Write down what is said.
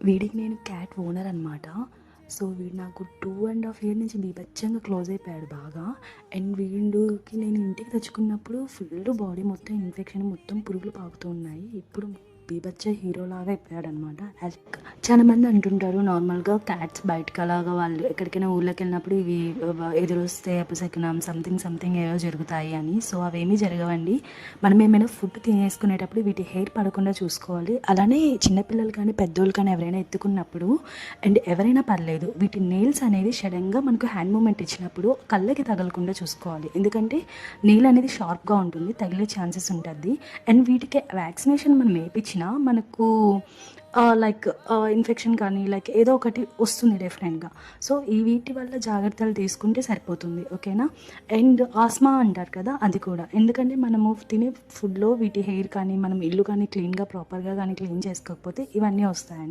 వీడికి నేను cat owner అనమాట. సో, వీడు నాకు 2½ ఇయర్ నుంచి బీభత్సంగా క్లోజ్ అయిపోయాడు బాగా. అండ్ వీడికి నేను ఇంటికి తెచ్చుకున్నప్పుడు ఫుల్ బాడీ మొత్తం ఇన్ఫెక్షన్, మొత్తం పురుగులు పాకుతూ ఉన్నాయి. ఇప్పుడు బీభత్స హీరోలాగా అయిపోయాడనమాట. చాలామంది అంటుంటారు నార్మల్గా క్యాట్స్ బయటకు అలాగా వాళ్ళు ఎక్కడికైనా ఊళ్ళోకి వెళ్ళినప్పుడు ఇవి ఎదురొస్తే అపశకునం సంథింగ్ ఏవో జరుగుతాయి అని. సో అవేమీ జరగవండి. మనం ఏమైనా ఫుడ్ తినేసుకునేటప్పుడు వీటి హెయిర్ పడకుండా చూసుకోవాలి. అలానే చిన్నపిల్లలు కానీ పెద్దోళ్ళు కానీ ఎవరైనా ఎత్తుకున్నప్పుడు అండ్ ఎవరైనా పర్లేదు, వీటి నెయిల్స్ అనేది సడన్గా మనకు హ్యాండ్ మూమెంట్ ఇచ్చినప్పుడు కళ్ళకి తగలకుండా చూసుకోవాలి. ఎందుకంటే నెయిల్ అనేది షార్ప్గా ఉంటుంది, తగిలే ఛాన్సెస్ ఉంటుంది. అండ్ వీటికి వ్యాక్సినేషన్ మనం వేయించినా మనకు లైక్ ఇన్ఫెక్షన్ కానీ లైక్ ఏదో ఒకటి వస్తుంది డెఫినెట్గా. సో ఈ వీటి వల్ల జాగ్రత్తలు తీసుకుంటే సరిపోతుంది, ఓకేనా. అండ్ ఆస్మా అంటారు కదా, అది కూడా ఎందుకంటే మనము తినే ఫుడ్లో వీటి హెయిర్ కానీ మనం ఇల్లు కానీ క్లీన్గా ప్రాపర్గా కానీ క్లీన్ చేసుకోకపోతే ఇవన్నీ వస్తాయండి.